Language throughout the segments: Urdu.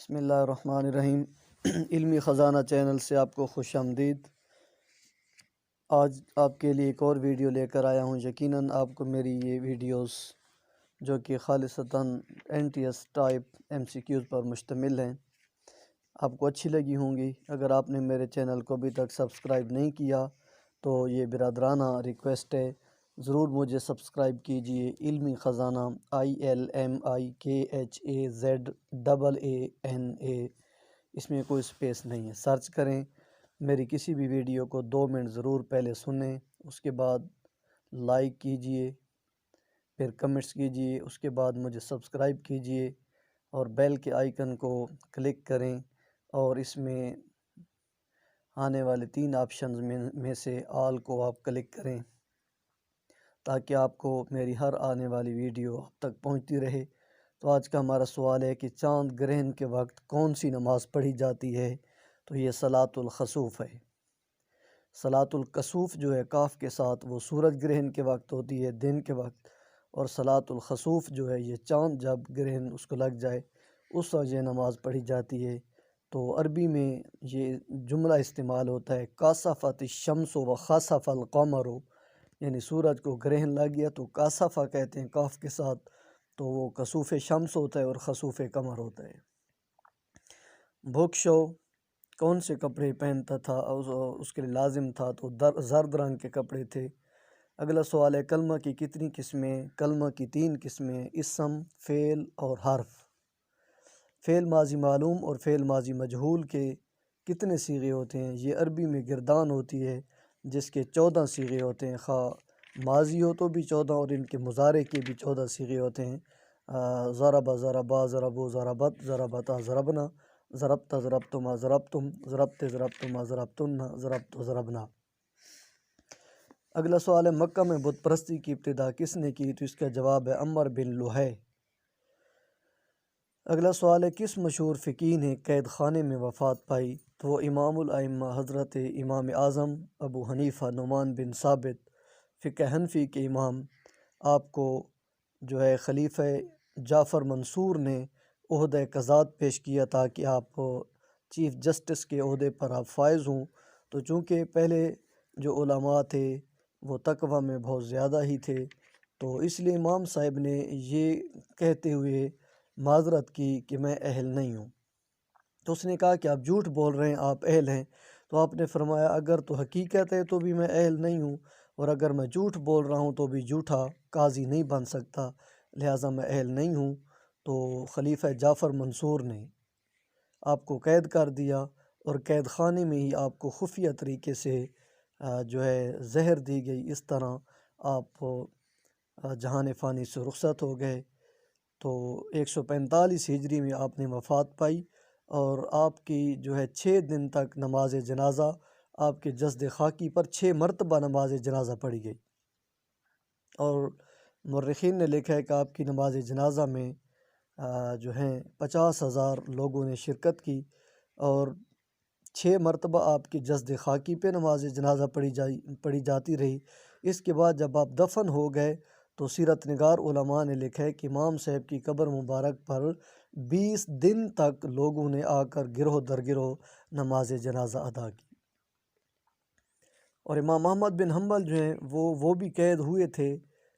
بسم اللہ الرحمن الرحیم۔ علمی خزانہ چینل سے آپ کو خوش آمدید۔ آج آپ کے لیے ایک اور ویڈیو لے کر آیا ہوں۔ یقیناً آپ کو میری یہ ویڈیوز جو کہ خالصتاً NTS ٹائپ MCQs پر مشتمل ہیں آپ کو اچھی لگی ہوں گی۔ اگر آپ نے میرے چینل کو ابھی تک سبسکرائب نہیں کیا تو یہ برادرانہ ریکویسٹ ہے، ضرور مجھے سبسکرائب کیجئے۔ علمی خزانہ ILMIKHAZAANA، اس میں کوئی سپیس نہیں ہے، سرچ کریں۔ میری کسی بھی ویڈیو کو 2 منٹ ضرور پہلے سنیں، اس کے بعد لائک کیجئے، پھر کمنٹس کیجئے، اس کے بعد مجھے سبسکرائب کیجئے اور بیل کے آئیکن کو کلک کریں، اور اس میں آنے والے 3 آپشنز میں سے آل کو آپ کلک کریں تاکہ آپ کو میری ہر آنے والی ویڈیو آپ تک پہنچتی رہے۔ تو آج کا ہمارا سوال ہے کہ چاند گرہن کے وقت کون سی نماز پڑھی جاتی ہے؟ تو یہ صلاۃ الخسوف ہے۔ صلاۃ الکسوف جو ہے کاف کے ساتھ، وہ سورج گرہن کے وقت ہوتی ہے، دن کے وقت، اور صلاۃ الخسوف جو ہے یہ چاند جب گرہن اس کو لگ جائے اس وقت یہ نماز پڑھی جاتی ہے۔ تو عربی میں یہ جملہ استعمال ہوتا ہے کاسفت الشمس و خسف القمر، یعنی سورج کو گرہن لگ گیا تو کاسفہ کہتے ہیں کاف کے ساتھ، تو وہ کسوف شمس ہوتا ہے اور خسوف قمر ہوتا ہے۔ بھوک شو کون سے کپڑے پہنتا تھا؟ اس کے لیے لازم تھا تو زرد رنگ کے کپڑے تھے۔ اگلا سوال ہے کلمہ کی کتنی قسمیں؟ کلمہ کی 3 قسمیں، اسم، فعل اور حرف۔ فعل ماضی معلوم اور فعل ماضی مجہول کے کتنے صیغے ہوتے ہیں؟ یہ عربی میں گردان ہوتی ہے جس کے 14 صیغے ہوتے ہیں، خواہ ماضی ہو تو بھی 14 اور ان کے مضارع کے بھی 14 صیغے ہوتے ہیں۔ ضرب، ضربا، ضربو، ضربت، ضربتا، ضربنا، ضربت، ضربتما، ضربتم، ضربت، ضربتما، ضربتن، ضربت، ضربنا۔ اگلا سوال ہے مکہ میں بت پرستی کی ابتدا کس نے کی؟ تو اس کا جواب ہے عمر بن لوہے۔ اگلا سوال ہے کس مشہور فقیہ نے قید خانے میں وفات پائی؟ تو وہ امام الائمہ حضرت امام اعظم ابو حنیفہ نعمان بن ثابت فقہ حنفی کے امام، آپ کو جو ہے خلیفہ جعفر منصور نے عہدہ قضات پیش کیا تاکہ آپ چیف جسٹس کے عہدے پر آپ فائز ہوں۔ تو چونکہ پہلے جو علماء تھے وہ تقوی میں بہت زیادہ ہی تھے، تو اس لیے امام صاحب نے یہ کہتے ہوئے معذرت کی کہ میں اہل نہیں ہوں۔ تو اس نے کہا کہ آپ جھوٹ بول رہے ہیں، آپ اہل ہیں۔ تو آپ نے فرمایا اگر تو حقیقت ہے تو بھی میں اہل نہیں ہوں، اور اگر میں جھوٹ بول رہا ہوں تو بھی جھوٹا قاضی نہیں بن سکتا، لہٰذا میں اہل نہیں ہوں۔ تو خلیفہ جعفر منصور نے آپ کو قید کر دیا، اور قید خانے میں ہی آپ کو خفیہ طریقے سے جو ہے زہر دی گئی، اس طرح آپ جہان فانی سے رخصت ہو گئے۔ تو 145 ہجری میں آپ نے وفات پائی، اور آپ کی جو ہے 6 دن تک نماز جنازہ آپ کے جسد خاکی پر 6 مرتبہ نماز جنازہ پڑھی گئی، اور مورخین نے لکھا ہے کہ آپ کی نماز جنازہ میں جو ہیں 50,000 لوگوں نے شرکت کی، اور 6 مرتبہ آپ کی جسد خاکی پہ نماز جنازہ پڑھی جاتی رہی۔ اس کے بعد جب آپ دفن ہو گئے تو سیرت نگار علماء نے لکھا ہے کہ امام صاحب کی قبر مبارک پر 20 دن تک لوگوں نے آ کر گروہ در گروہ نماز جنازہ ادا کی۔ اور امام احمد بن حنبل جو ہیں وہ بھی قید ہوئے تھے،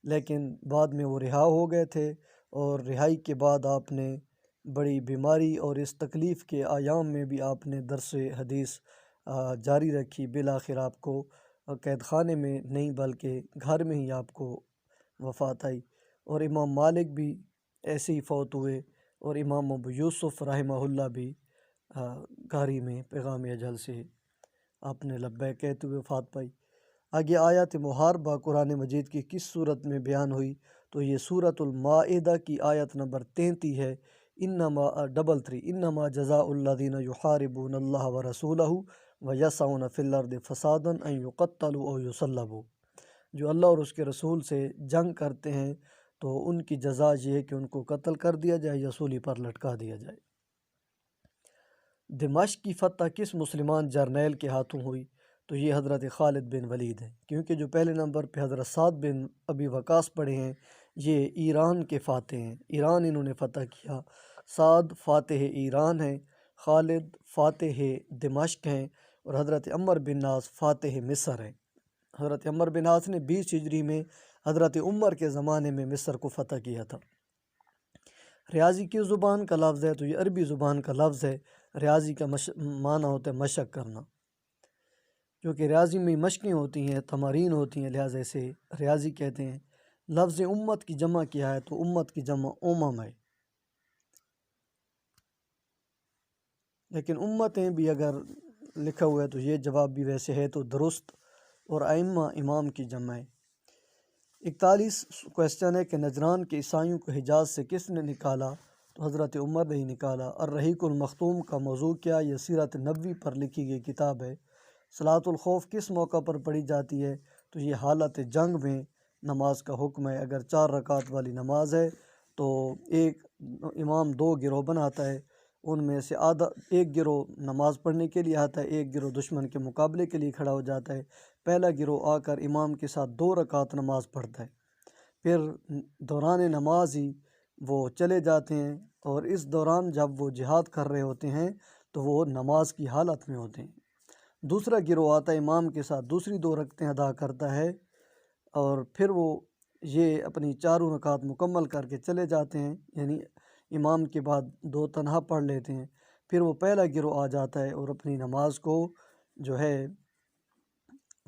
لیکن بعد میں وہ رہا ہو گئے تھے، اور رہائی کے بعد آپ نے بڑی بیماری اور اس تکلیف کے ایام میں بھی آپ نے درس حدیث جاری رکھی۔ بالآخر آپ کو قید خانے میں نہیں بلکہ گھر میں ہی آپ کو وفات آئی۔ اور امام مالک بھی ایسے ہی فوت ہوئے، اور امام ابو یوسف رحمہ اللہ بھی گھر میں پیغام اجل سے آپ نے لبیک کہتے ہوئے وفات پائی۔ آگے آیت محاربہ قرآن مجید کی کس صورت میں بیان ہوئی؟ تو یہ سورۃ المائدہ کی آیت نمبر 33 ہے۔ انما جزاء الذین یحاربون اللہ ورسولہ ویسعون فی الارض فسادا ان یقتلوا او یصلبوا، جو اللہ اور اس کے رسول سے جنگ کرتے ہیں تو ان کی جزا یہ ہے کہ ان کو قتل کر دیا جائے یا سولی پر لٹکا دیا جائے۔ دمشق کی فتح کس مسلمان جرنیل کے ہاتھوں ہوئی؟ تو یہ حضرت خالد بن ولید ہیں، کیونکہ جو پہلے نمبر پہ حضرت سعد بن ابی وقاص پڑے ہیں یہ ایران کے فاتح ہیں، ایران انہوں نے فتح کیا۔ سعد فاتح ایران ہیں، خالد فاتح دمشق ہیں، اور حضرت عمر بن ناس فاتح مصر ہیں۔ حضرت عمر بن ناس نے 20 ہجری میں حضرت عمر کے زمانے میں مصر کو فتح کیا تھا۔ ریاضی کس زبان کا لفظ ہے؟ تو یہ عربی زبان کا لفظ ہے۔ ریاضی کا معنی ہوتا ہے مشق کرنا، کیونکہ ریاضی میں مشقیں ہوتی ہیں، تمارین ہوتی ہیں، لہٰذا اسے ریاضی کہتے ہیں۔ لفظ امت کی جمع کیا ہے؟ تو امت کی جمع امم ہے، لیکن امتیں بھی اگر لکھا ہوا ہے تو یہ جواب بھی ویسے ہے تو درست، اور ائمہ امام کی جمع ہے۔ 41 کویسچن ہے کہ نجران کے عیسائیوں کو حجاز سے کس نے نکالا؟ تو حضرت عمر نے ہی نکالا۔ الرحیق المختوم کا موضوع کیا؟ یہ سیرت نبوی پر لکھی گئی کتاب ہے۔ صلاۃ الخوف کس موقع پر پڑھی جاتی ہے؟ تو یہ حالت جنگ میں نماز کا حکم ہے۔ اگر 4 رکعت والی نماز ہے تو ایک امام 2 گروہ بناتا ہے، ان میں سے ایک گروہ نماز پڑھنے کے لیے آتا ہے، ایک گروہ دشمن کے مقابلے کے لیے کھڑا ہو جاتا ہے۔ پہلا گروہ آ کر امام کے ساتھ 2 رکعت نماز پڑھتا ہے، پھر دوران نماز ہی وہ چلے جاتے ہیں، اور اس دوران جب وہ جہاد کر رہے ہوتے ہیں تو وہ نماز کی حالت میں ہوتے ہیں۔ دوسرا گروہ آتا ہے، امام کے ساتھ دوسری 2 رکعتیں ادا کرتا ہے، اور پھر وہ یہ اپنی 4 رکعت مکمل کر کے چلے جاتے ہیں، یعنی امام کے بعد 2 تنہا پڑھ لیتے ہیں۔ پھر وہ پہلا گروہ آ جاتا ہے اور اپنی نماز کو جو ہے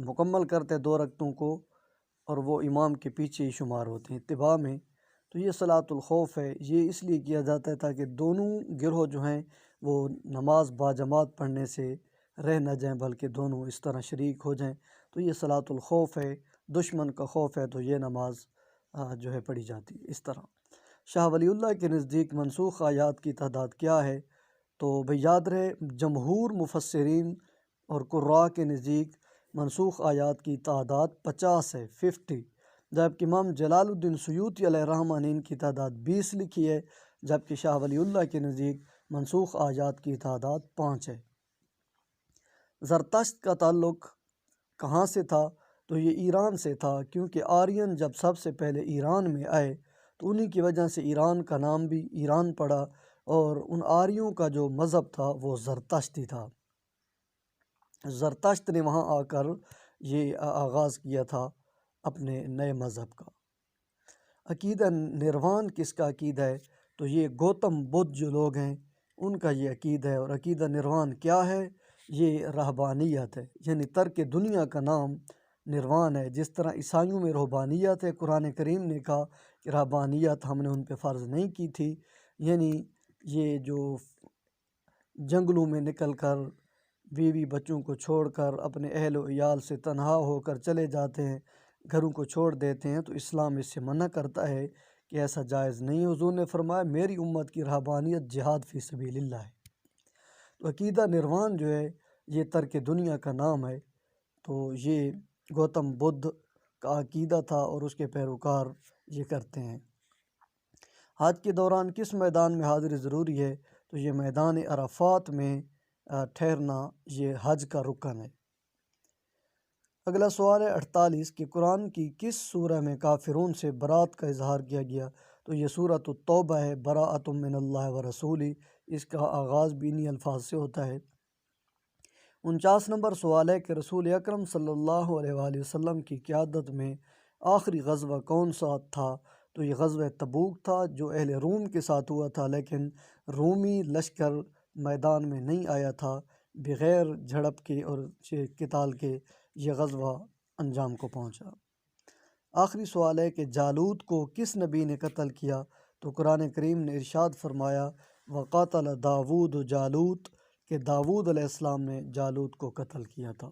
مکمل کرتے ہیں 2 رکعتوں کو، اور وہ امام کے پیچھے ہی شمار ہوتے ہیں اتباع میں۔ تو یہ صلاۃ الخوف ہے، یہ اس لیے کیا جاتا ہے تاکہ دونوں گروہ جو ہیں وہ نماز باجماعت پڑھنے سے رہ نہ جائیں، بلکہ دونوں اس طرح شریک ہو جائیں۔ تو یہ صلاۃ الخوف ہے، دشمن کا خوف ہے تو یہ نماز جو ہے پڑھی جاتی ہے اس طرح۔ شاہ ولی اللہ کے نزدیک منسوخ آیات کی تعداد کیا ہے؟ تو بھئی یاد رہے، جمہور مفسرین اور قراء کے نزدیک منسوخ آیات کی تعداد 50 ہے، 50، جبکہ امام جلال الدین سیوطی علیہ الرحمہ نے ان کی تعداد 20 لکھی ہے، جبکہ شاہ ولی اللہ کے نزدیک منسوخ آیات کی تعداد 5 ہے۔ زرتشت کا تعلق کہاں سے تھا؟ تو یہ ایران سے تھا، کیونکہ آرین جب سب سے پہلے ایران میں آئے تو انہی کی وجہ سے ایران کا نام بھی ایران پڑا، اور ان آریوں کا جو مذہب تھا وہ زرتشتی تھا۔ زرتشت نے وہاں آ کر یہ آغاز کیا تھا اپنے نئے مذہب کا۔ عقیدہ نروان کس کا عقیدہ ہے؟ تو یہ گوتم بدھ جو لوگ ہیں ان کا یہ عقیدہ ہے۔ اور عقیدہ نروان کیا ہے؟ یہ رہبانیت ہے، یعنی ترک دنیا کا نام نروان ہے۔ جس طرح عیسائیوں میں رہبانیت ہے، قرآن کریم نے کہا کہ رہبانیت ہم نے ان پہ فرض نہیں کی تھی، یعنی یہ جو جنگلوں میں نکل کر بیوی بچوں کو چھوڑ کر اپنے اہل و عیال سے تنہا ہو کر چلے جاتے ہیں، گھروں کو چھوڑ دیتے ہیں، تو اسلام اس سے منع کرتا ہے کہ ایسا جائز نہیں ہے۔ حضور نے فرمایا میری امت کی رہبانیت جہاد فی سبیل اللہ ہے۔ تو عقیدہ نروان جو ہے یہ ترک دنیا کا نام ہے، تو یہ گوتم بدھ کا عقیدہ تھا اور اس کے پیروکار یہ کرتے ہیں۔ حج کے دوران کس میدان میں حاضری ضروری ہے؟ تو یہ میدان عرفات میں ٹھہرنا یہ حج کا رکن ہے۔ اگلا سوال ہے 48 کہ قرآن کی کس سورہ میں کافرون سے برات کا اظہار کیا گیا؟ تو یہ سورۃ التوبہ ہے، براءۃ من اللہ ورسولہ، اس کا آغاز بھی انہی الفاظ سے ہوتا ہے۔ 49 نمبر سوال ہے کہ رسول اکرم صلی اللہ علیہ وآلہ وسلم کی قیادت میں آخری غزوہ کون سا تھا؟ تو یہ غزوہ تبوک تھا جو اہل روم کے ساتھ ہوا تھا، لیکن رومی لشکر میدان میں نہیں آیا تھا، بغیر جھڑپ کے اور قتال کے یہ غزوہ انجام کو پہنچا۔ آخری سوال ہے کہ جالوت کو کس نبی نے قتل کیا؟ تو قرآن کریم نے ارشاد فرمایا وقاتل داود جالوت، کہ داود علیہ السلام نے جالوت کو قتل کیا تھا۔